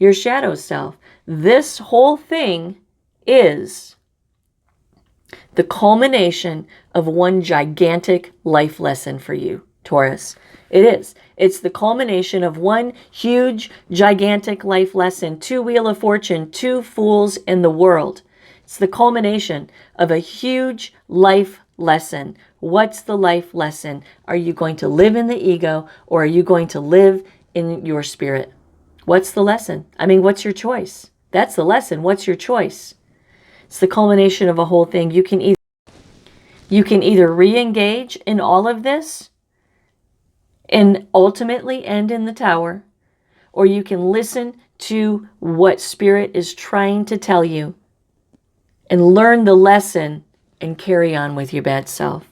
your shadow self. This whole thing is the culmination of one gigantic life lesson for you, Taurus. It is. It's the culmination of one huge, gigantic life lesson. 2 Wheel of Fortune, 2 fools in the world. It's the culmination of a huge life lesson. What's the life lesson? Are you going to live in the ego, or are you going to live in your spirit? What's the lesson? I mean, what's your choice? That's the lesson. What's your choice? It's the culmination of a whole thing. You can either re-engage in all of this and ultimately end in the tower, or you can listen to what Spirit is trying to tell you and learn the lesson and carry on with your bad self.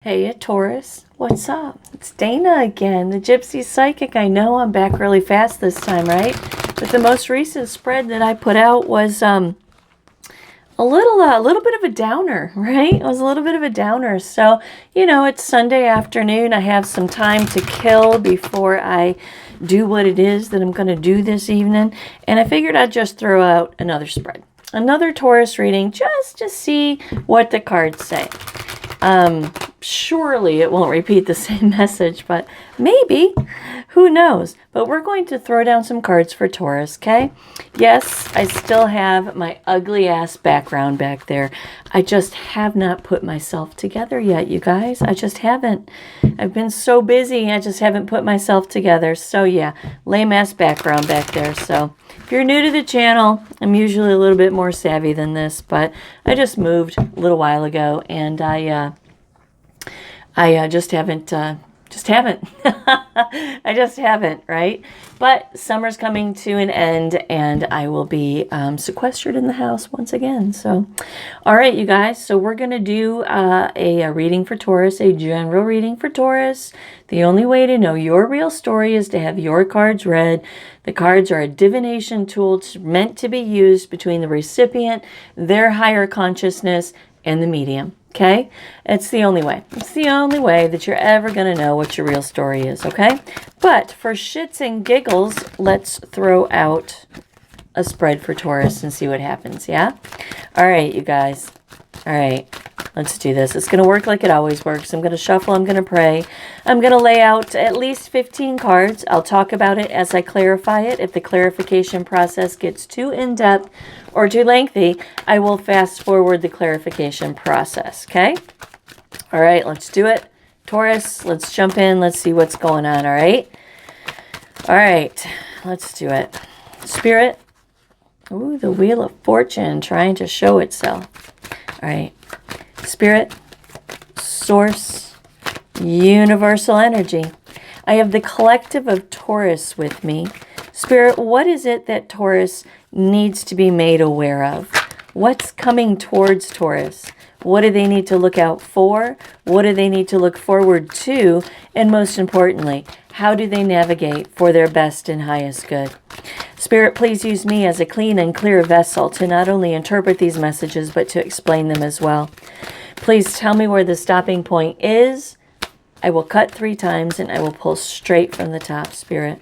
Hey, Taurus, what's up? It's Dana again, the Gypsy Psychic. I know I'm back really fast this time, right? But the most recent spread that I put out was a little bit of a downer, right? It was a little bit of a downer. So, you know, it's Sunday afternoon. I have some time to kill before I do what it is that I'm going to do this evening. And I figured I'd just throw out another spread. Another Taurus reading just to see what the cards say. Surely it won't repeat the same message, but maybe. Who knows? But we're going to throw down some cards for Taurus, okay? Yes, I still have my ugly ass background back there. I just have not put myself together yet, you guys. I just haven't. I've been so busy, I just haven't put myself together. So yeah, lame ass background back there. So if you're new to the channel, I'm usually a little bit more savvy than this, but I just moved a little while ago, and I just haven't. I just haven't, right? But summer's coming to an end, and I will be sequestered in the house once again. So, all right, you guys. So we're going to do a reading for Taurus, a general reading for Taurus. The only way to know your real story is to have your cards read. The cards are a divination tool meant to be used between the recipient, their higher consciousness, and the medium. Okay? It's the only way. It's the only way that you're ever going to know what your real story is, okay? But for shits and giggles, let's throw out a spread for Taurus and see what happens, yeah? All right, you guys. All right, let's do this. It's going to work like it always works. I'm going to shuffle. I'm going to pray. I'm going to lay out at least 15 cards. I'll talk about it as I clarify it. If the clarification process gets too in-depth or too lengthy, I will fast forward the clarification process, okay? All right, let's do it. Taurus, let's jump in. Let's see what's going on, all right? All right, let's do it. Spirit. Ooh, the Wheel of Fortune trying to show itself. All right. Spirit, Source, Universal Energy. I have the collective of Taurus with me. Spirit, what is it that Taurus needs to be made aware of? What's coming towards Taurus? What do they need to look out for? What do they need to look forward to? And most importantly, how do they navigate for their best and highest good? Spirit, please use me as a clean and clear vessel to not only interpret these messages, but to explain them as well. Please tell me where the stopping point is. I will cut 3 times and I will pull straight from the top, Spirit.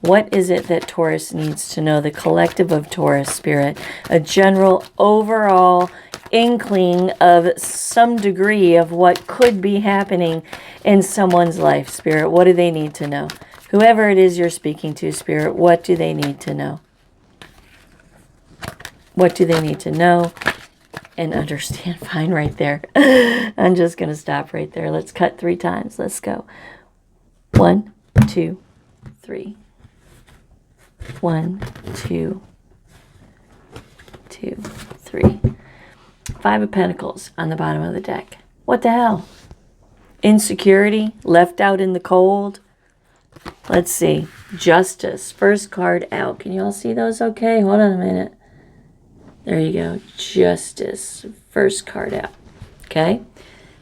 What is it that Taurus needs to know? The collective of Taurus, Spirit. A general overall inkling of some degree of what could be happening in someone's life, Spirit. What do they need to know? Whoever it is you're speaking to, Spirit, what do they need to know? What do they need to know and understand? Fine, right there. I'm just going to stop right there. Let's cut 3 times. Let's go. 1, 2, 3. 1, 2, 2, 3. 5 of Pentacles on the bottom of the deck. What the hell? Insecurity, left out in the cold. Let's see. Justice, first card out. Can you all see those okay? Hold on a minute. There you go. Justice, first card out. Okay?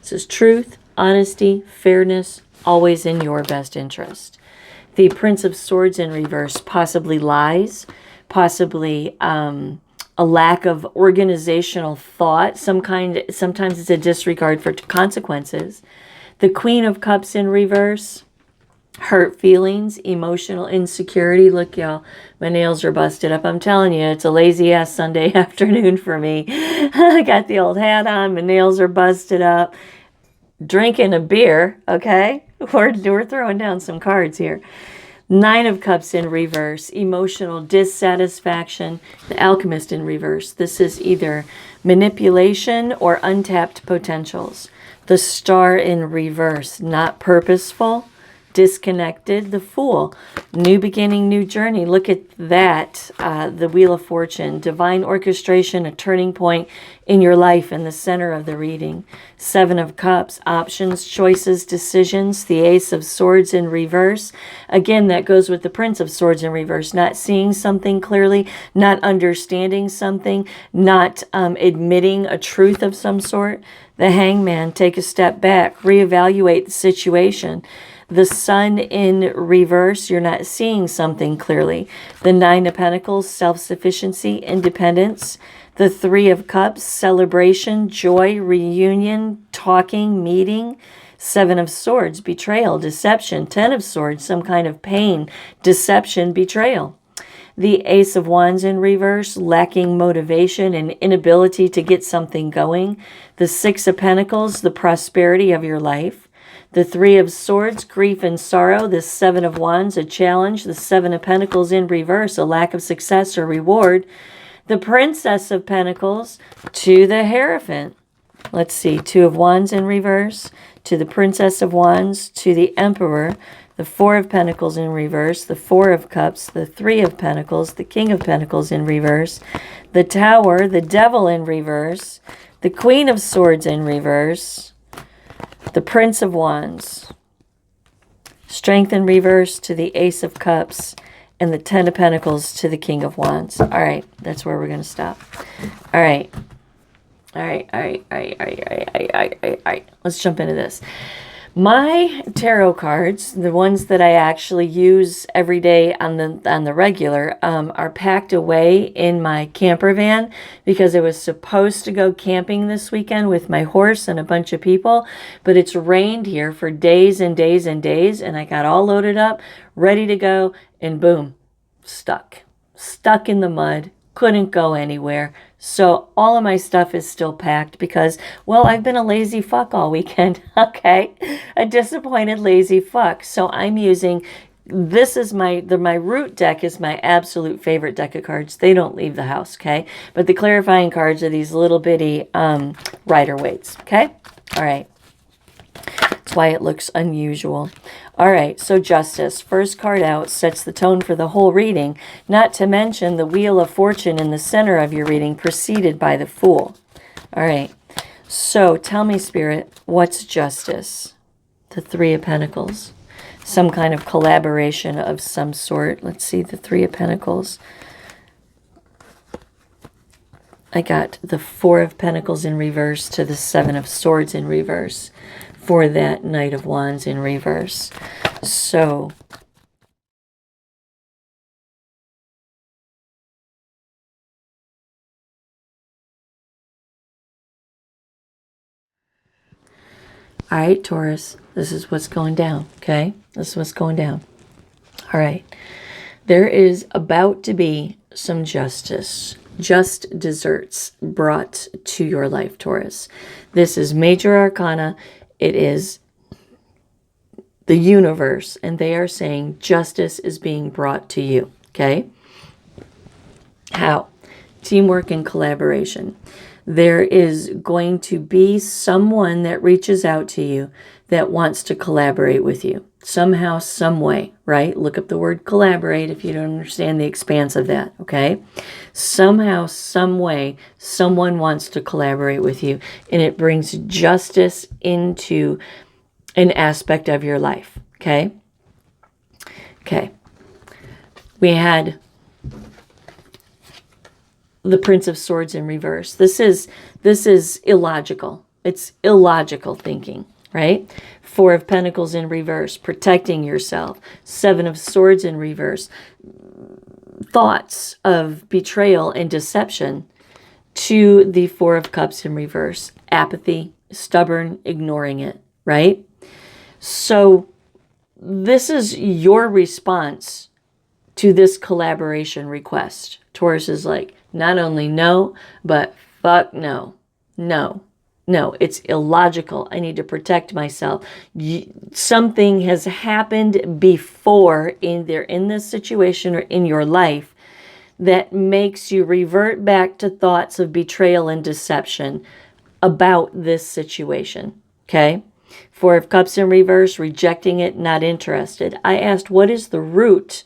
This is truth, honesty, fairness, always in your best interest. The Prince of Swords in reverse, possibly lies, possibly a lack of organizational thought, sometimes it's a disregard for consequences. The Queen of Cups in reverse, hurt feelings, emotional insecurity. Look, y'all, my nails are busted up. I'm telling you, it's a lazy ass Sunday afternoon for me. I got the old hat on, my nails are busted up, drinking a beer, okay? We're throwing down some cards here. Nine of Cups in reverse, emotional dissatisfaction. The Alchemist in reverse. This is either manipulation or untapped potentials. The Star in reverse, not purposeful, disconnected. The Fool, new beginning, new journey. Look at that. The Wheel of Fortune, divine orchestration, a turning point in your life in the center of the reading. Seven of Cups, options, choices, decisions. The Ace of Swords in reverse. Again, that goes with the Prince of Swords in reverse. Not seeing something clearly, not understanding something, not admitting a truth of some sort. The Hangman, take a step back, reevaluate the situation. The Sun in reverse, you're not seeing something clearly. The Nine of Pentacles, self-sufficiency, independence. The Three of Cups, celebration, joy, reunion, talking, meeting. Seven of Swords, betrayal, deception. Ten of Swords, some kind of pain, deception, betrayal. The Ace of Wands in reverse, lacking motivation and inability to get something going. The Six of Pentacles, the prosperity of your life. The Three of Swords, grief and sorrow. The Seven of Wands, a challenge. The Seven of Pentacles in reverse, a lack of success or reward. The Princess of Pentacles to the Hierophant. Let's see, Two of Wands in reverse, to the Princess of Wands, to the Emperor. The Four of Pentacles in reverse, the Four of Cups, the Three of Pentacles, the King of Pentacles in reverse, the Tower, the Devil in reverse, the Queen of Swords in reverse, the Prince of Wands, Strength in reverse to the Ace of Cups, and the Ten of Pentacles to the King of Wands. All right, that's where we're going to stop. All right. All right. Let's jump into this. My tarot cards, the ones that I actually use every day on the regular, are packed away in my camper van because I was supposed to go camping this weekend with my horse and a bunch of people, but it's rained here for days and days and days, and I got all loaded up, ready to go, and boom, stuck in the mud, couldn't go anywhere. So all of my stuff is still packed because, well, I've been a lazy fuck all weekend, okay? A disappointed lazy fuck. So I'm using, this is my root deck is my absolute favorite deck of cards. They don't leave the house, okay? But the clarifying cards are these little bitty Rider-Waite's, okay? All right. That's why it looks unusual. All right, so Justice, first card out, sets the tone for the whole reading, not to mention the Wheel of Fortune in the center of your reading, preceded by the Fool. All right, so tell me, Spirit, what's Justice? The Three of Pentacles. Some kind of collaboration of some sort. Let's see, the Three of Pentacles. I got the Four of Pentacles in reverse to the Seven of Swords in reverse for that Knight of Wands in reverse. So all right, Taurus, this is what's going down, okay? This is what's going down. All right. There is about to be some justice, just desserts brought to your life, Taurus. This is Major Arcana. It is the universe, and they are saying justice is being brought to you, okay? How? Teamwork and collaboration. There is going to be someone that reaches out to you that wants to collaborate with you. Somehow, some way, right? Look up the word collaborate if you don't understand the expanse of that, okay? Somehow, some way, someone wants to collaborate with you, and it brings justice into an aspect of your life, okay? Okay. We had the Prince of Swords in reverse. This is illogical. It's illogical thinking, right? Four of Pentacles in reverse, protecting yourself. Seven of Swords in reverse. Thoughts of betrayal and deception to the Four of Cups in reverse. Apathy, stubborn, ignoring it, right? So this is your response to this collaboration request. Taurus is like, not only no, but fuck no. No. No, it's illogical. I need to protect myself. Something has happened before in this situation or in your life that makes you revert back to thoughts of betrayal and deception about this situation. Okay? Four of Cups in reverse, rejecting it, not interested. I asked, what is the root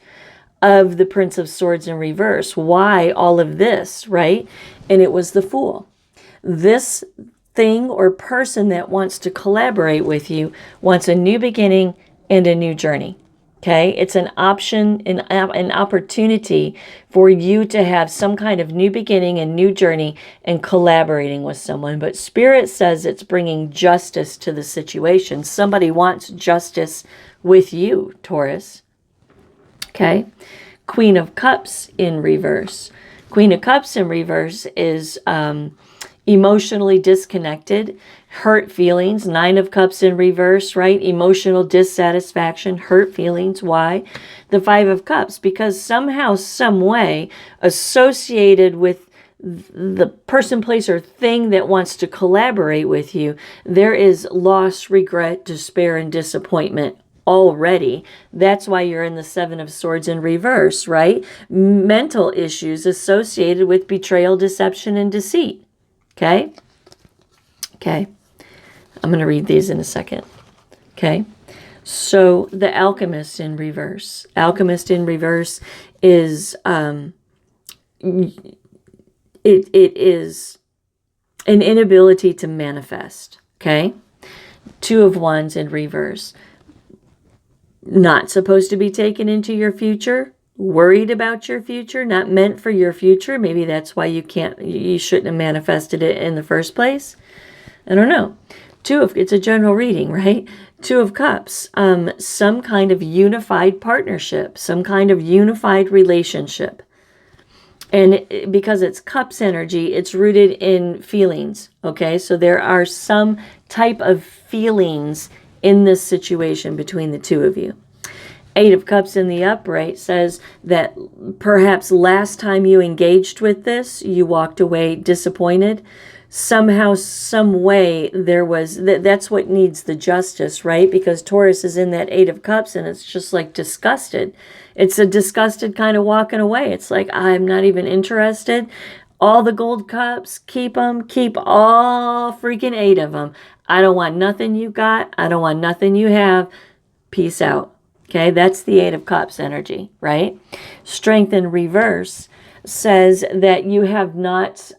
of the Prince of Swords in reverse? Why all of this, right? And it was the Fool. This thing or person that wants to collaborate with you wants a new beginning and a new journey. Okay, it's an option, an opportunity for you to have some kind of new beginning and new journey and collaborating with someone. But Spirit says it's bringing justice to the situation. Somebody wants justice with you, Taurus. Okay, Queen of Cups in reverse. Queen of Cups in reverse is emotionally disconnected, hurt feelings. Nine of Cups in reverse, right? Emotional dissatisfaction, hurt feelings. Why? The Five of Cups, because somehow, some way, associated with the person, place, or thing that wants to collaborate with you, there is loss, regret, despair, and disappointment already. That's why you're in the Seven of Swords in reverse, right? Mental issues associated with betrayal, deception, and deceit. Okay? Okay. I'm going to read these in a second. Okay? So, the Alchemist in reverse. Alchemist in reverse is, it is an inability to manifest. Okay? Two of Wands in reverse. Not supposed to be taken into your future. Worried about your future, not meant for your future. Maybe that's why you shouldn't have manifested it in the first place. I don't know. It's a general reading, right? Two of Cups, some kind of unified partnership, some kind of unified relationship. And because it's Cups energy, it's rooted in feelings, okay? So there are some type of feelings in this situation between the two of you. Eight of Cups in the upright says that perhaps last time you engaged with this, you walked away disappointed. Somehow, some way, there was, that's what needs the justice, right? Because Taurus is in that Eight of Cups and it's just like disgusted. It's a disgusted kind of walking away. It's like, I'm not even interested. All the gold cups, keep them. Keep all freaking 8 of them. I don't want nothing you got. I don't want nothing you have. Peace out. Okay, that's the Eight of Cups energy, right? Strength in reverse says that you have not,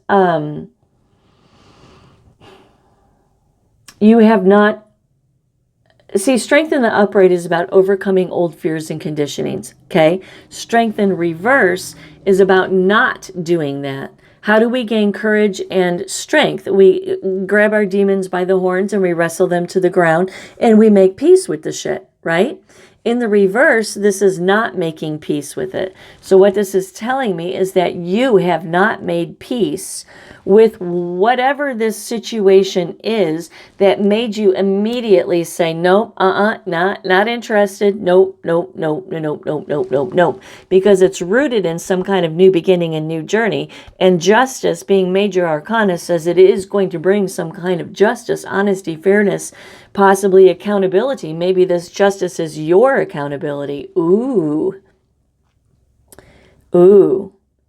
see, strength in the upright is about overcoming old fears and conditionings, okay? Strength in reverse is about not doing that. How do we gain courage and strength? We grab our demons by the horns and we wrestle them to the ground and we make peace with the shit, right? In the reverse, this is not making peace with it. So what this is telling me is that you have not made peace with whatever this situation is that made you immediately say, nope, not interested. Nope, nope, nope, nope, nope, nope, nope, nope. Because it's rooted in some kind of new beginning and new journey. And justice, being major arcana, says it is going to bring some kind of justice, honesty, fairness, possibly accountability. Maybe this justice is your accountability. Ooh,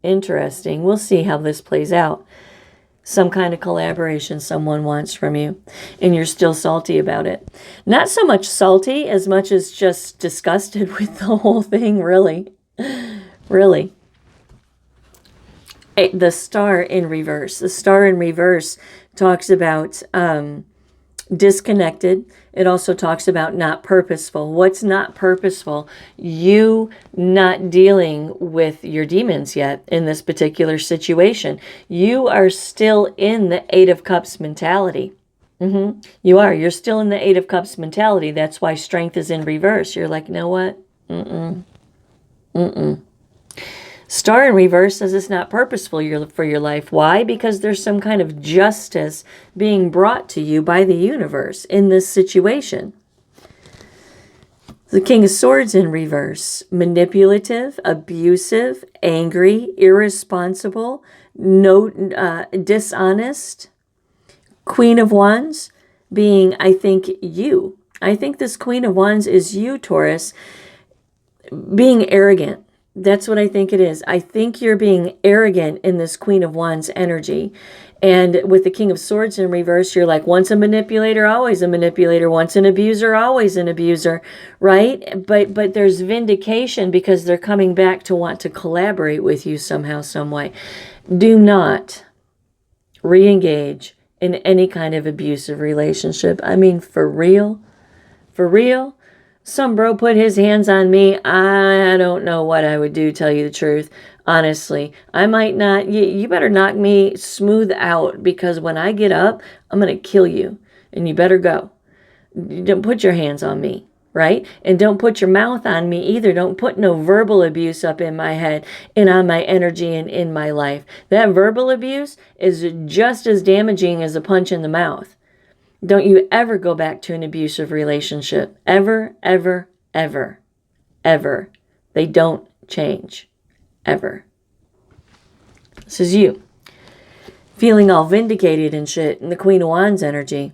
interesting. We'll see how this plays out. Some kind of collaboration someone wants from you, and you're still salty about it. Not so much salty as much as just disgusted with the whole thing, really. Really. The Star in reverse. The Star in reverse talks about disconnected. It also talks about not purposeful. What's not purposeful? You not dealing with your demons yet in this particular situation. You are still in the Eight of Cups mentality. You are. You're still in the Eight of Cups mentality. That's why strength is in reverse. You're like, you know what? Star in reverse says it's not purposeful for your life. Why? Because there's some kind of justice being brought to you by the universe in this situation. The King of Swords in reverse, manipulative, abusive, angry, irresponsible, no, dishonest. Queen of Wands being, I think, you. I think this Queen of Wands is you, Taurus, being arrogant. That's what I think it is. I think you're being arrogant in this Queen of Wands energy. And with the King of Swords in reverse, you're like, once a manipulator, always a manipulator. Once an abuser, always an abuser, right? But there's vindication because they're coming back to want to collaborate with you somehow, some way. Do not re-engage in any kind of abusive relationship. I mean, for real, for real. Some bro put his hands on me. I don't know what I would do, tell you the truth. Honestly, I might not. You better knock me smooth out, because when I get up, I'm going to kill you. And you better go. Don't put your hands on me, right? And don't put your mouth on me either. Don't put no verbal abuse up in my head and on my energy and in my life. That verbal abuse is just as damaging as a punch in the mouth. Don't you ever go back to an abusive relationship. Ever, ever, ever, ever. They don't change. Ever. This is you. Feeling all vindicated and shit in the Queen of Wands energy.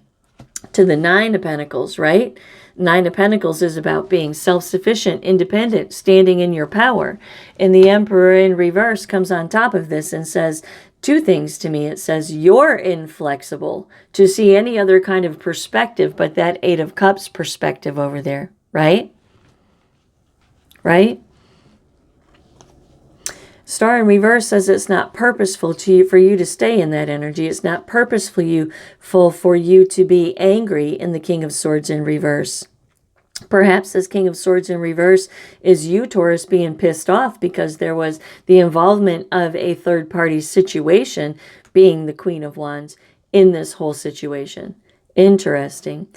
To the Nine of Pentacles, right? Nine of Pentacles is about being self-sufficient, independent, standing in your power. And the Emperor in reverse comes on top of this and says two things to me. It says you're inflexible to see any other kind of perspective but that Eight of Cups perspective over there, right? Right? Star in reverse says it's not purposeful for you to stay in that energy. It's not purposeful for you to be angry in the King of Swords in reverse. Perhaps this King of Swords in reverse is you, Taurus, being pissed off because there was the involvement of a third-party situation, being the Queen of Wands, in this whole situation. Interesting.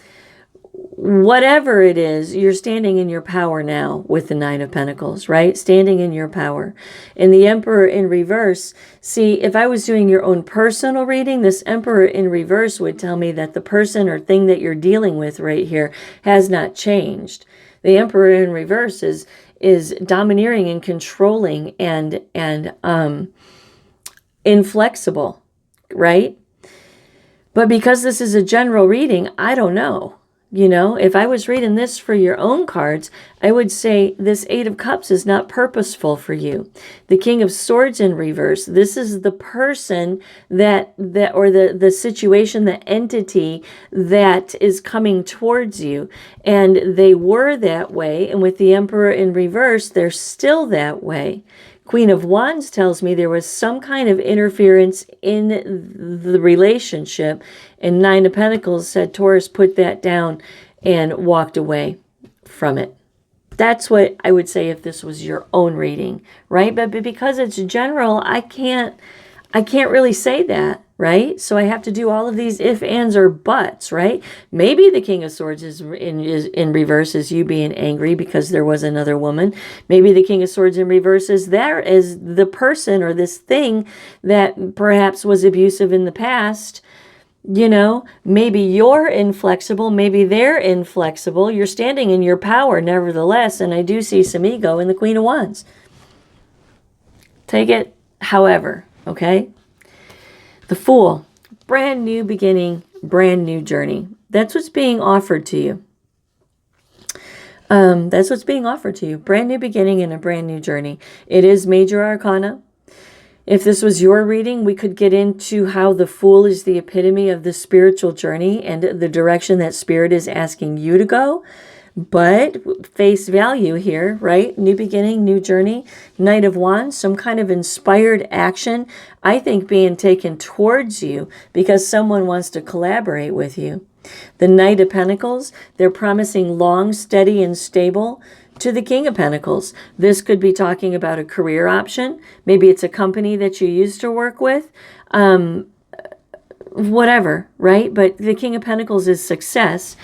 Whatever it is, you're standing in your power now with the Nine of Pentacles, right? Standing in your power. And the Emperor in reverse, see, if I was doing your own personal reading, this Emperor in reverse would tell me that the person or thing that you're dealing with right here has not changed. The Emperor in reverse is domineering and controlling and inflexible, right? But because this is a general reading, I don't know. You know, if I was reading this for your own cards, I would say this Eight of Cups is not purposeful for you. The King of Swords in reverse, this is the person that or the situation, the entity that is coming towards you. And they were that way. And with the Emperor in reverse, they're still that way. Queen of Wands tells me there was some kind of interference in the relationship, and Nine of Pentacles said Taurus put that down and walked away from it. That's what I would say if this was your own reading, right? But because it's general, I can't really say that, right? So I have to do all of these if, ands, or buts, right? Maybe the King of Swords is in reverse is you being angry because there was another woman. Maybe the King of Swords in reverse is there is the person or this thing that perhaps was abusive in the past. You know, maybe you're inflexible, maybe they're inflexible. You're standing in your power nevertheless, and I do see some ego in the Queen of Wands. Take it however, okay? The Fool, brand new beginning, brand new journey. That's what's being offered to you. That's what's being offered to you. Brand new beginning and a brand new journey. It is major arcana. If this was your reading, we could get into how the Fool is the epitome of the spiritual journey and the direction that Spirit is asking you to go. But face value here, right? New beginning, new journey. Knight of Wands, some kind of inspired action, I think being taken towards you because someone wants to collaborate with you. The Knight of Pentacles, they're promising long, steady, and stable. To the King of Pentacles, this could be talking about a career option. Maybe it's a company that you used to work with. Whatever, right? But the King of Pentacles is success.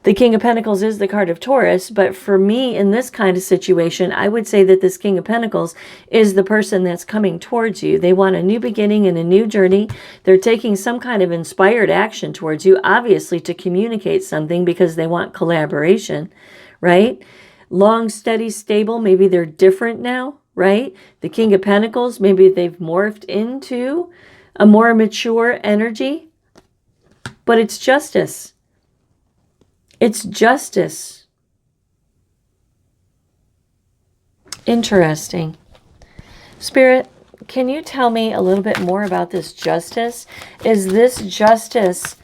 The King of Pentacles is the card of Taurus, but for me in this kind of situation, I would say that this King of Pentacles is the person that's coming towards you. They want a new beginning and a new journey. They're taking some kind of inspired action towards you, obviously to communicate something because they want collaboration, right? Long, steady, stable, maybe they're different now, right? The King of Pentacles, maybe they've morphed into a more mature energy, but it's justice. It's justice. Interesting. Spirit, can you tell me a little bit more about this justice? Is this justice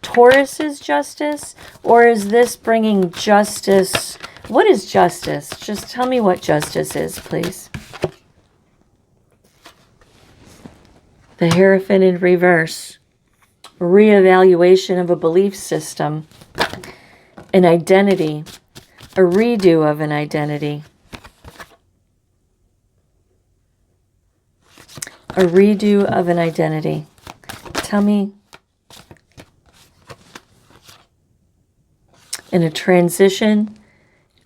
Taurus's justice, or is this bringing justice? What is justice? Just tell me what justice is, please. The Hierophant in reverse. Reevaluation of a belief system. An identity. A redo of an identity. A redo of an identity. Tell me. In a transition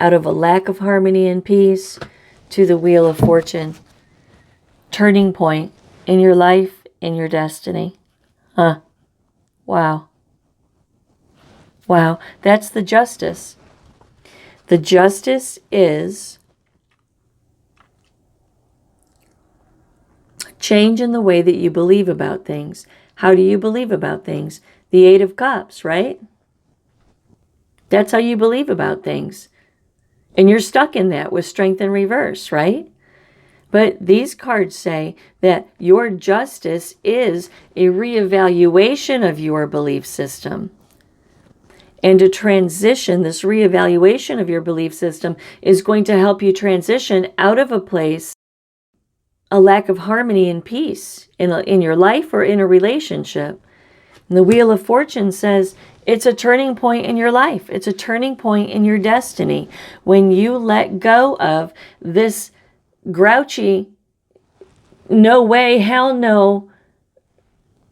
out of a lack of harmony and peace to the Wheel of Fortune. Turning point in your life, in your destiny. Huh. Wow. Wow. That's the justice. The justice is change in the way that you believe about things. How do you believe about things? The Eight of Cups, right? That's how you believe about things. And you're stuck in that with Strength in reverse, right? But these cards say that your justice is a reevaluation of your belief system. And a transition, this reevaluation of your belief system is going to help you transition out of a place, a lack of harmony and peace in your life or in a relationship. And the Wheel of Fortune says it's a turning point in your life. It's a turning point in your destiny. When you let go of this grouchy, no way, hell no,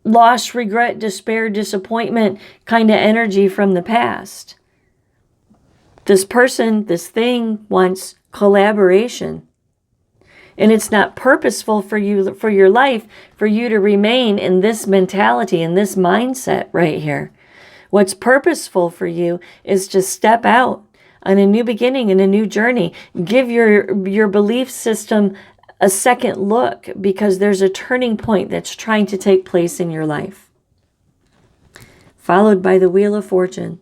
loss, regret, despair, disappointment kind of energy from the past. This person, this thing wants collaboration. And it's not purposeful for you, for your life, for you to remain in this mentality, in this mindset right here. What's purposeful for you is to step out on a new beginning and a new journey. Give your belief system a second look, because there's a turning point that's trying to take place in your life. Followed by the Wheel of Fortune.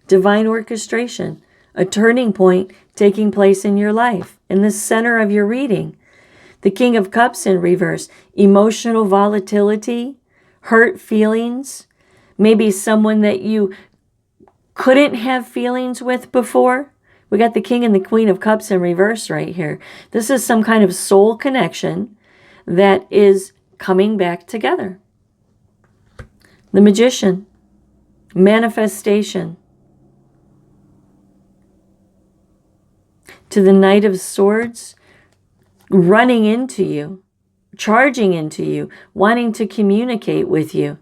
Divine orchestration. A turning point taking place in your life, in the center of your reading. The King of Cups in reverse. Emotional volatility. Hurt feelings. Maybe someone that you couldn't have feelings with before. We got the King and the Queen of Cups in reverse right here. This is some kind of soul connection that is coming back together. The Magician. Manifestation. To the Knight of Swords, running into you, charging into you, wanting to communicate with you.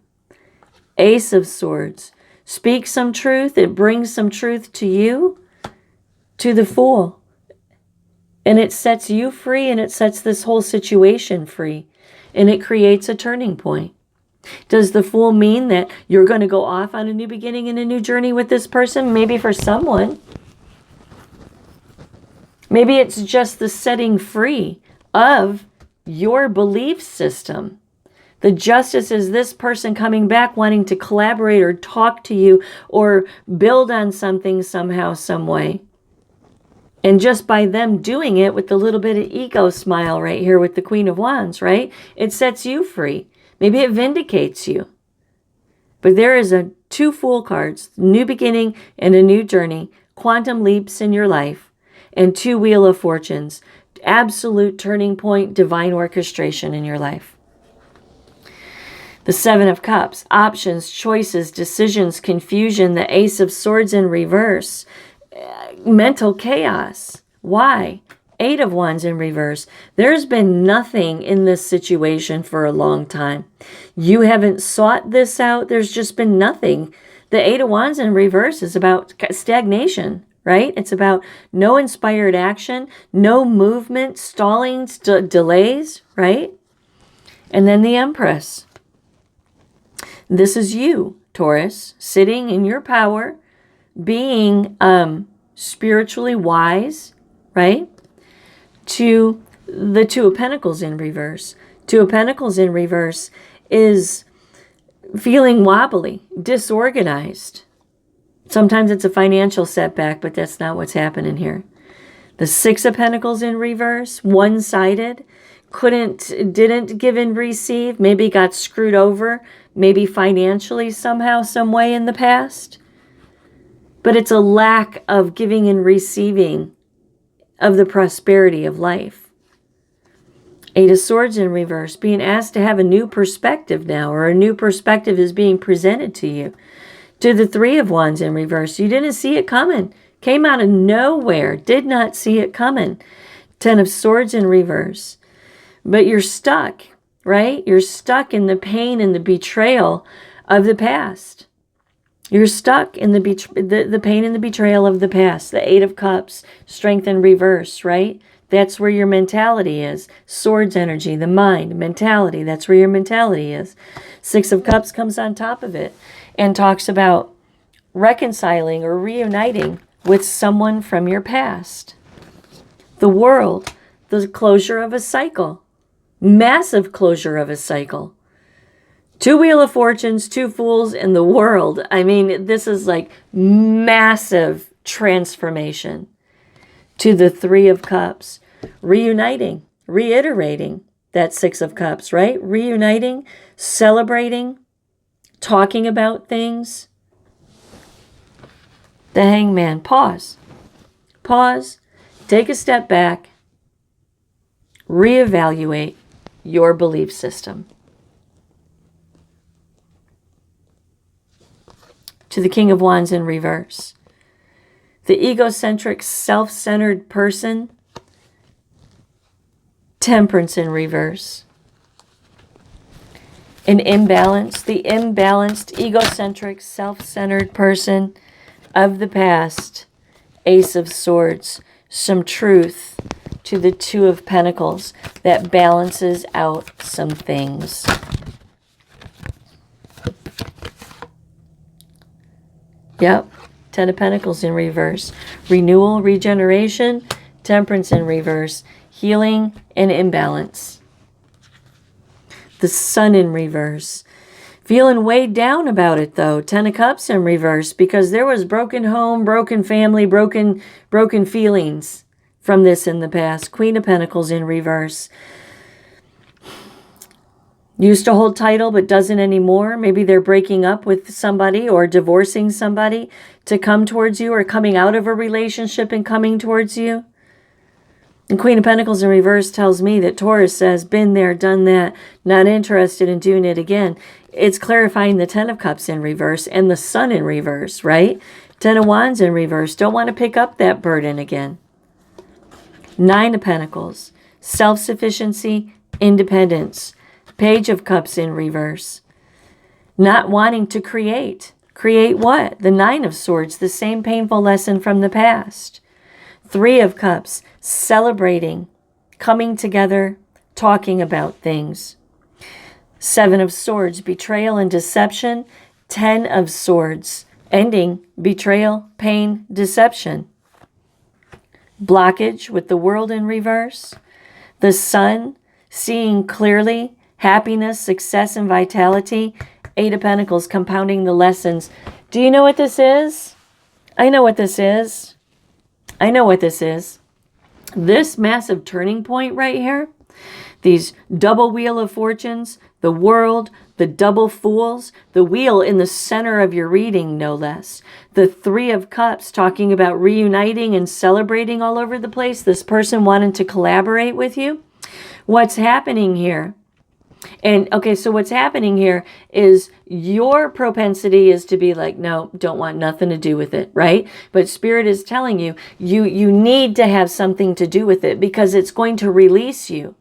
Ace of Swords. Speak some truth. It brings some truth to you. To the Fool. And it sets you free, and it sets this whole situation free. And it creates a turning point. Does the Fool mean that you're going to go off on a new beginning and a new journey with this person? Maybe for someone. Maybe it's just the setting free of your belief system. The justice is this person coming back wanting to collaborate or talk to you or build on something somehow, some way. And just by them doing it with the little bit of ego smile right here with the Queen of Wands, right? It sets you free. Maybe it vindicates you. But there is two Fool cards, new beginning and a new journey, quantum leaps in your life, and two Wheel of Fortunes, absolute turning point, divine orchestration in your life. The Seven of Cups, options, choices, decisions, confusion, the Ace of Swords in reverse, mental chaos. Why? Eight of Wands in reverse. There's been nothing in this situation for a long time. You haven't sought this out. There's just been nothing. The Eight of Wands in reverse is about stagnation, right? It's about no inspired action, no movement, stallings, delays, right? And then the Empress. This is you. Taurus, sitting in your power, being spiritually wise, right? To the Two of Pentacles in reverse. Two of Pentacles in reverse is feeling wobbly, disorganized. Sometimes it's a financial setback, but that's not what's happening here. The Six of Pentacles in reverse, one-sided, didn't give and receive, maybe got screwed over, maybe financially somehow, some way in the past. But it's a lack of giving and receiving of the prosperity of life. Eight of Swords in reverse, being asked to have a new perspective now, or a new perspective is being presented to you. To the Three of Wands in reverse, you didn't see it coming. Came out of nowhere, did not see it coming. Ten of Swords in reverse. But you're stuck, right? You're stuck in the pain and the betrayal of the past. You're stuck in the pain and the betrayal of the past. The Eight of Cups, strength in reverse, right? That's where your mentality is. Swords energy, the mind, mentality. That's where your mentality is. Six of Cups comes on top of it and talks about reconciling or reuniting with someone from your past. The World, the closure of a cycle. Massive closure of a cycle. Two Wheel of Fortunes, two Fools, and the World. I mean, this is like massive transformation. To the Three of Cups, reuniting, reiterating that Six of Cups, right? Reuniting, celebrating, talking about things. The Hangman, pause. Pause, take a step back, reevaluate your belief system. To the King of Wands in reverse. The egocentric, self-centered person, Temperance in reverse. An imbalance, the imbalanced, egocentric, self-centered person of the past, Ace of Swords. Some truth to the Two of Pentacles that balances out some things. Yep. Ten of Pentacles in reverse. Renewal, regeneration, Temperance in reverse. Healing and imbalance. The Sun in reverse. Feeling weighed down about it though. Ten of Cups in reverse because there was broken home, broken family, broken feelings from this in the past. Queen of Pentacles in reverse. Used to hold title but doesn't anymore. Maybe they're breaking up with somebody or divorcing somebody to come towards you, or coming out of a relationship and coming towards you. And Queen of Pentacles in reverse tells me that Taurus says, been there, done that, not interested in doing it again. It's clarifying the Ten of Cups in reverse and the Sun in reverse, right? Ten of Wands in reverse. Don't want to pick up that burden again. Nine of Pentacles. Self-sufficiency, independence. Page of Cups in reverse. Not wanting to create. Create what? The Nine of Swords, the same painful lesson from the past. Three of Cups, celebrating, coming together, talking about things. Seven of Swords, betrayal and deception. 10 of Swords, ending, betrayal, pain, deception. Blockage with the World in reverse. The Sun, seeing clearly, happiness, success, and vitality. Eight of Pentacles, compounding the lessons. Do you know what this is? I know what this is. I know what this is. This massive turning point right here, these double Wheel of Fortunes, the World, the double Fools, the wheel in the center of your reading, no less. The Three of Cups, talking about reuniting and celebrating all over the place. This person wanting to collaborate with you. What's happening here? And okay, so what's happening here is your propensity is to be like, no, don't want nothing to do with it, right? But Spirit is telling you, you need to have something to do with it because it's going to release you.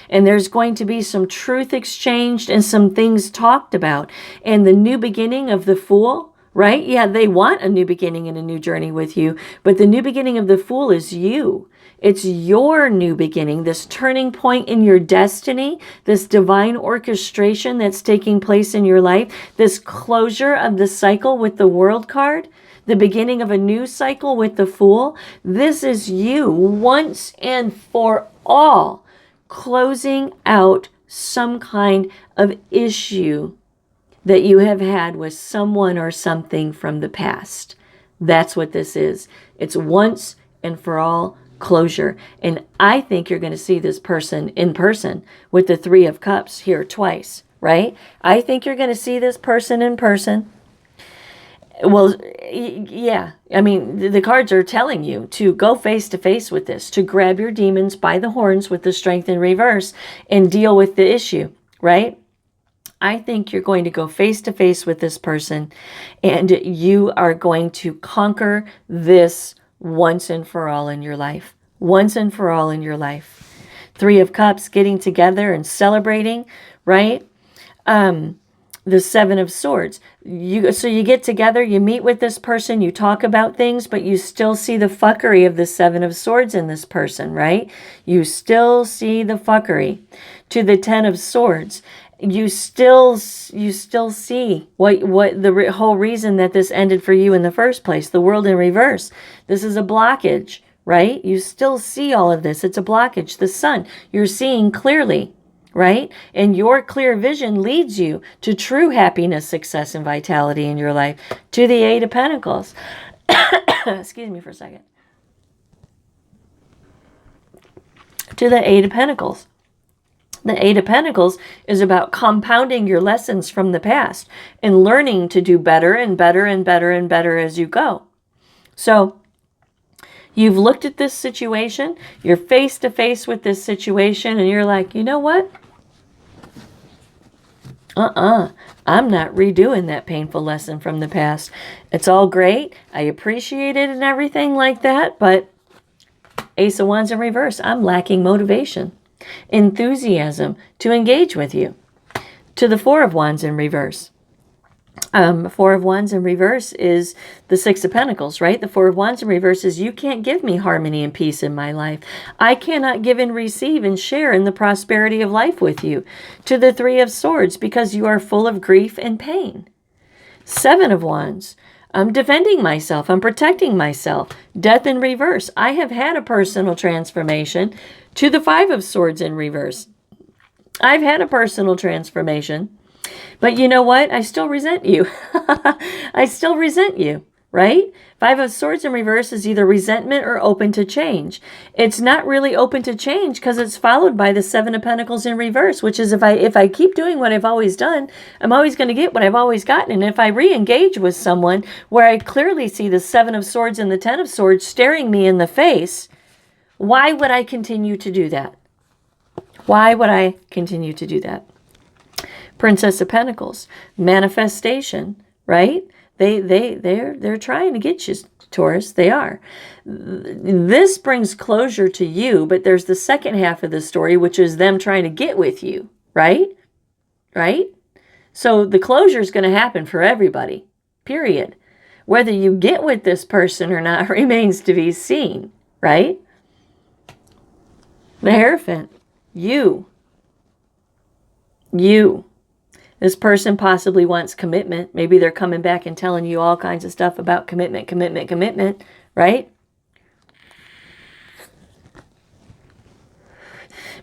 And there's going to be some truth exchanged and some things talked about. And the new beginning of the Fool, right? Yeah, they want a new beginning and a new journey with you, but the new beginning of the Fool is you. It's your new beginning, this turning point in your destiny, this divine orchestration that's taking place in your life, this closure of the cycle with the World card, the beginning of a new cycle with the Fool. This is you once and for all closing out some kind of issue that you have had with someone or something from the past. That's what this is. It's once and for all closure. And I think you're going to see this person in person with the Three of Cups here twice, right? I think you're going to see this person in person. Well, yeah. I mean, the cards are telling you to go face to face with this, to grab your demons by the horns with the Strength in reverse and deal with the issue, right? I think you're going to go face to face with this person and you are going to conquer this once and for all in your life. Once and for all in your life. Three of Cups, getting together and celebrating, right? The Seven of Swords. So you get together, you meet with this person, you talk about things, but you still see the fuckery of the Seven of Swords in this person, right? You still see the fuckery. To the Ten of Swords, you still see what the whole reason that this ended for you in the first place, the World in reverse. This is a blockage, right? You still see all of this. It's a blockage. The Sun, you're seeing clearly, right? And your clear vision leads you to true happiness, success, and vitality in your life. To the Eight of Pentacles. Excuse me for a second. To the Eight of Pentacles. The Eight of Pentacles is about compounding your lessons from the past and learning to do better and better and better and better as you go. So you've looked at this situation, you're face to face with this situation, and you're like, you know what? I'm not redoing that painful lesson from the past. It's all great. I appreciate it and everything like that, but Ace of Wands in reverse, I'm lacking motivation, enthusiasm to engage with you. To the Four of Wands in reverse. Four of Wands in reverse is the Six of Pentacles, right? The Four of Wands in reverse is you can't give me harmony and peace in my life. I cannot give and receive and share in the prosperity of life with you. To the Three of Swords, because you are full of grief and pain. Seven of Wands. I'm defending myself. I'm protecting myself. Death in reverse. I have had a personal transformation. To the Five of Swords in reverse. I've had a personal transformation. But you know what? I still resent you. I still resent you, right? Five of Swords in reverse is either resentment or open to change. It's not really open to change because it's followed by the Seven of Pentacles in reverse, which is if I keep doing what I've always done, I'm always going to get what I've always gotten. And if I re-engage with someone where I clearly see the Seven of Swords and the Ten of Swords staring me in the face, why would I continue to do that? Why would I continue to do that? Princess of Pentacles, manifestation, right? They're trying to get you, Taurus. They are. This brings closure to you, but there's the second half of the story, which is them trying to get with you, right? Right? So the closure is going to happen for everybody, period. Whether you get with this person or not remains to be seen, right? The Hierophant, you. This person possibly wants commitment. Maybe they're coming back and telling you all kinds of stuff about commitment, right?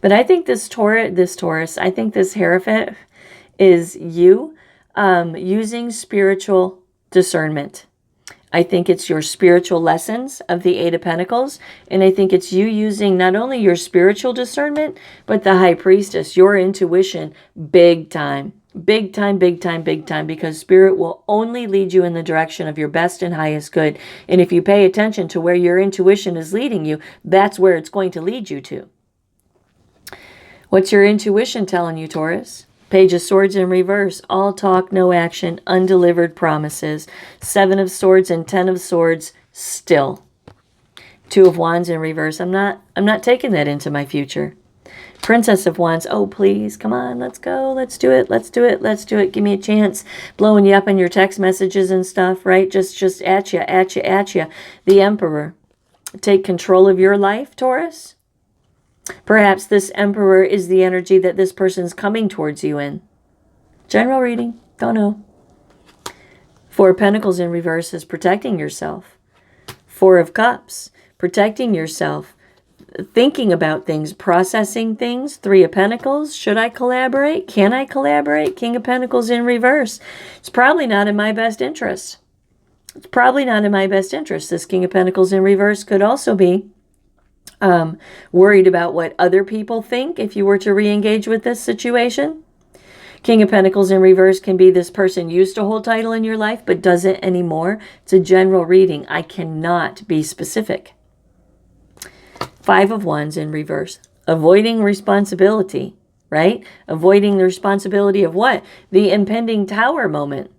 But I think this Taurus, I think this Hierophant is you using spiritual discernment. I think it's your spiritual lessons of the Eight of Pentacles. And I think it's you using not only your spiritual discernment, but the High Priestess, your intuition, big time. Big time, big time, big time, because Spirit will only lead you in the direction of your best and highest good. And if you pay attention to where your intuition is leading you, that's where it's going to lead you to. What's your intuition telling you, Taurus? Page of Swords in reverse, all talk, no action, undelivered promises. Seven of Swords and Ten of Swords, still. Two of Wands in reverse. I'm not taking that into my future. Princess of Wands. Oh, please, come on, let's go. Let's do it. Let's do it. Let's do it. Give me a chance. Blowing you up in your text messages and stuff, right? Just at you, at you, at you. The Emperor. Take control of your life, Taurus. Perhaps this Emperor is the energy that this person's coming towards you in. General reading. Don't know. Four of Pentacles in reverse is protecting yourself. Four of Cups. Protecting yourself. Thinking about things, processing things. Three of Pentacles. Should I collaborate? Can I collaborate? King of Pentacles in reverse. It's probably not in my best interest. It's probably not in my best interest. This King of Pentacles in reverse could also be worried about what other people think if you were to re-engage with this situation. King of Pentacles in reverse can be this person used to hold title in your life but doesn't anymore. It's a general reading. I cannot be specific. Five of Wands in reverse. Avoiding responsibility, right? Avoiding the responsibility of what? The impending Tower moment.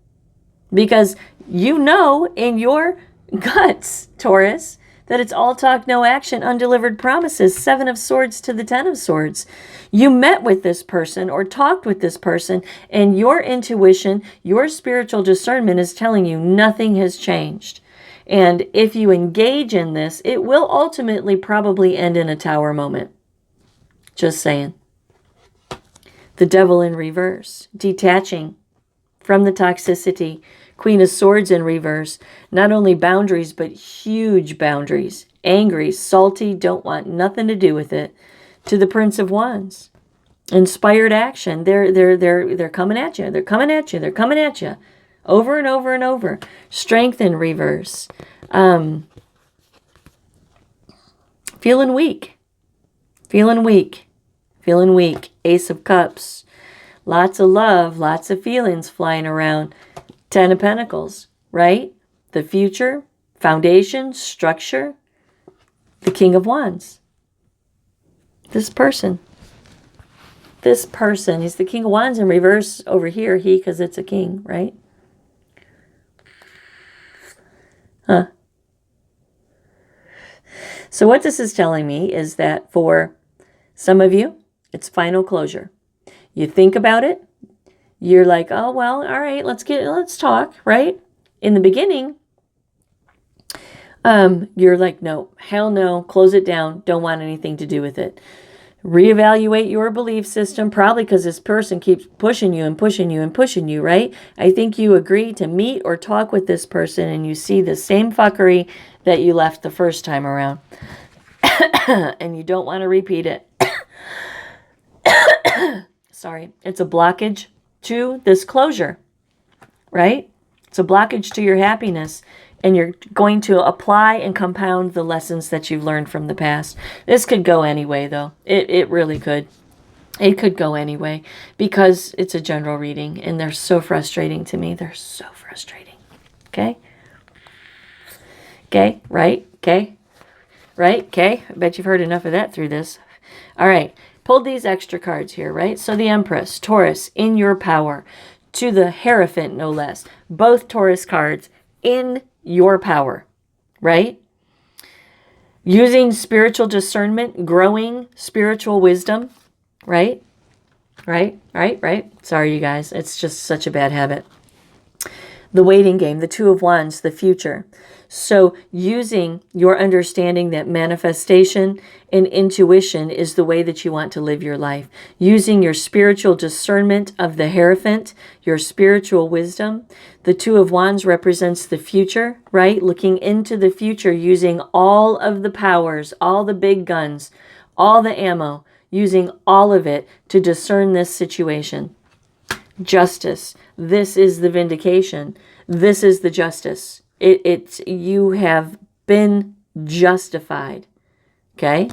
Because you know in your guts, Taurus, that it's all talk, no action, undelivered promises. Seven of Swords to the Ten of Swords. You met with this person or talked with this person, and your intuition, your spiritual discernment is telling you nothing has changed. And if you engage in this, it will ultimately probably end in a Tower moment. Just saying. The Devil in reverse. Detaching from the toxicity. Queen of Swords in reverse. Not only boundaries, but huge boundaries. Angry, salty, don't want nothing to do with it. To the Prince of Wands. Inspired action. They're coming at you. They're coming at you. They're coming at you. Over and over and over. Strength in reverse. Feeling weak. Feeling weak. Feeling weak. Ace of Cups. Lots of love. Lots of feelings flying around. Ten of Pentacles, right? The future, foundation, structure. The King of Wands. This person. This person. He's the King of Wands in reverse over here. He, because it's a king, right? Huh. So what this is telling me is that for some of you, it's final closure. You think about it. You're like, oh, well, all right, let's talk, right? In the beginning, you're like, no, hell no, close it down. Don't want anything to do with it. Reevaluate your belief system, probably because this person keeps pushing you and pushing you and pushing you, right? I think you agree to meet or talk with this person and you see the same fuckery that you left the first time around. And you don't want to repeat it. Sorry, it's a blockage to this closure, right? It's a blockage to your happiness, and you're going to apply and compound the lessons that you've learned from the past. This could go anyway, though. It really could. It could go anyway, because it's a general reading, and they're so frustrating to me. They're so frustrating. Okay? Okay, right? Okay? Right? Okay? I bet you've heard enough of that through this. All right. Pulled these extra cards here, right? So the Empress, Taurus, in your power. To the Hierophant, no less. Both Taurus cards in your power, right? Using spiritual discernment, growing spiritual wisdom, right? Right. Sorry, you guys. It's just such a bad habit. The waiting game, the Two of Wands, the future. So using your understanding that manifestation and intuition is the way that you want to live your life. Using your spiritual discernment of the Hierophant, your spiritual wisdom. The Two of Wands represents the future, right? Looking into the future, using all of the powers, all the big guns, all the ammo, using all of it to discern this situation. Justice. This is the vindication. This is the justice. It's you have been justified. Okay?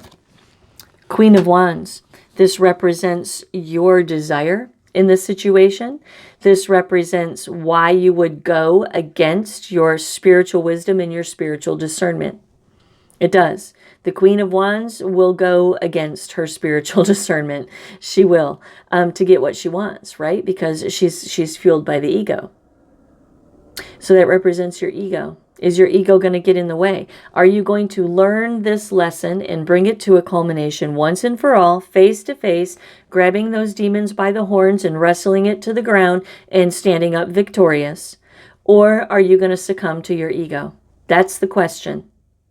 Queen of Wands. This represents your desire in this situation. This represents why you would go against your spiritual wisdom and your spiritual discernment. It does. The Queen of Wands will go against her spiritual discernment. She will, to get what she wants, right? Because she's fueled by the ego. So that represents your ego, Is your ego going to get in the way? Are you going to learn this lesson and bring it to a culmination once and for all, face to face, grabbing those demons by the horns and wrestling it to the ground and standing up victorious? Or are you going to succumb to your ego? That's the question.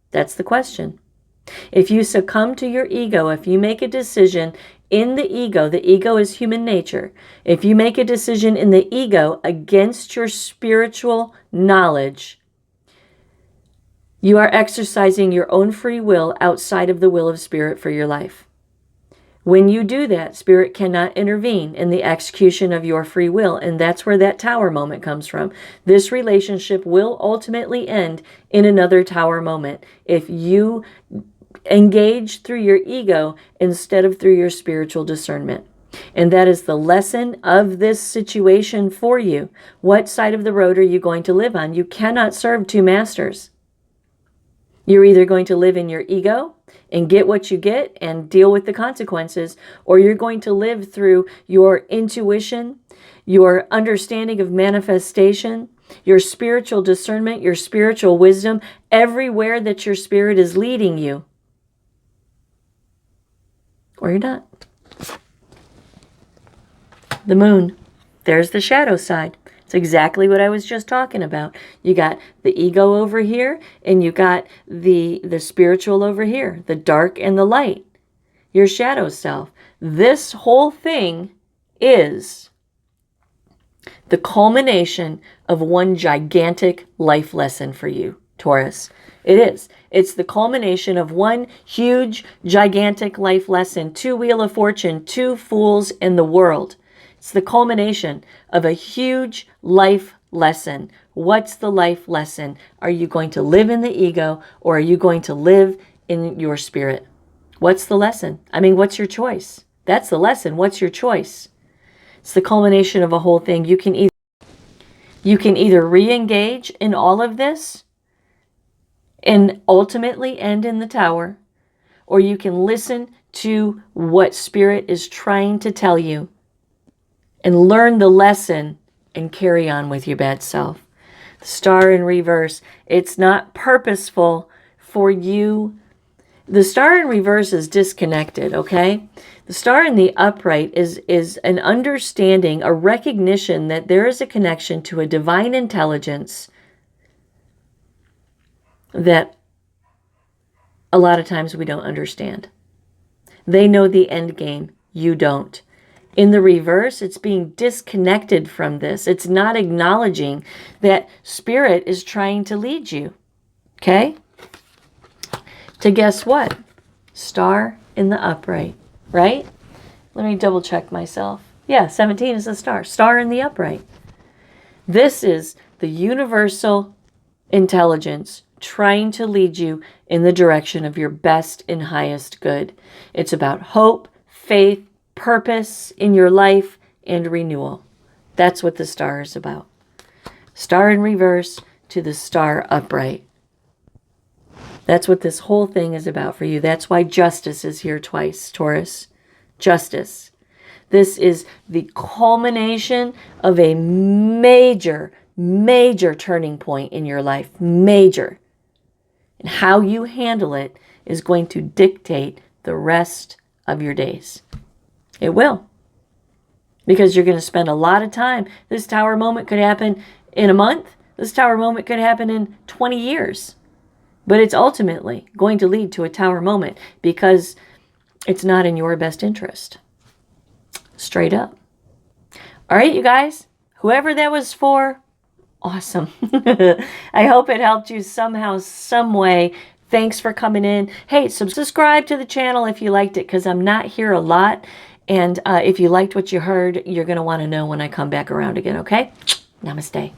That's the question. If you succumb to your ego, if you make a decision in the ego is human nature. If you make a decision in the ego against your spiritual knowledge, you are exercising your own free will outside of the will of Spirit for your life. When you do that, Spirit cannot intervene in the execution of your free will, and that's where that tower moment comes from. This relationship will ultimately end in another tower moment if you engage through your ego instead of through your spiritual discernment. And that is the lesson of this situation for you. What side of the road are you going to live on? You cannot serve two masters. You're either going to live in your ego and get what you get and deal with the consequences, or you're going to live through your intuition, your understanding of manifestation, your spiritual discernment, your spiritual wisdom, everywhere that your spirit is leading you. Or you're not. The moon. There's the shadow side. It's exactly what I was just talking about. You got the ego over here, and you got the spiritual over here, the dark and the light, your shadow self. This whole thing is the culmination of one gigantic life lesson for you, Taurus. It is. It's the culmination of one huge, gigantic life lesson. 2 Wheel of Fortune, 2 fools in the world. It's the culmination of a huge life lesson. What's the life lesson? Are you going to live in the ego, or are you going to live in your spirit? What's the lesson? I mean, what's your choice? That's the lesson. What's your choice? It's the culmination of a whole thing. You can either re-engage in all of this and ultimately end in the tower, or you can listen to what Spirit is trying to tell you and learn the lesson and carry on with your bad self. The star in reverse, it's not purposeful for you. The star in reverse is disconnected, okay? The star in the upright is an understanding, a recognition that there is a connection to a divine intelligence that a lot of times we don't understand. They know the end game. You don't. In the reverse, it's being disconnected from this. It's not acknowledging that Spirit is trying to lead you. Okay? To guess what? Star in the upright, right? Let me double check myself. Yeah, 17 is the star. Star in the upright. This is the universal intelligence trying to lead you in the direction of your best and highest good. It's about hope, faith, purpose in your life, and renewal. That's what the star is about. Star in reverse to the star upright. That's what this whole thing is about for you. That's why justice is here twice, Taurus. Justice. This is the culmination of a major, major turning point in your life. Major. And how you handle it is going to dictate the rest of your days. It will. Because you're going to spend a lot of time. This tower moment could happen in a month. This tower moment could happen in 20 years. But it's ultimately going to lead to a tower moment because it's not in your best interest. Straight up. All right, you guys. Whoever that was for, awesome. I hope it helped you somehow, some way. Thanks for coming in. Hey, subscribe to the channel if you liked it, because I'm not here a lot. And if you liked what you heard, you're going to want to know when I come back around again, okay? Namaste.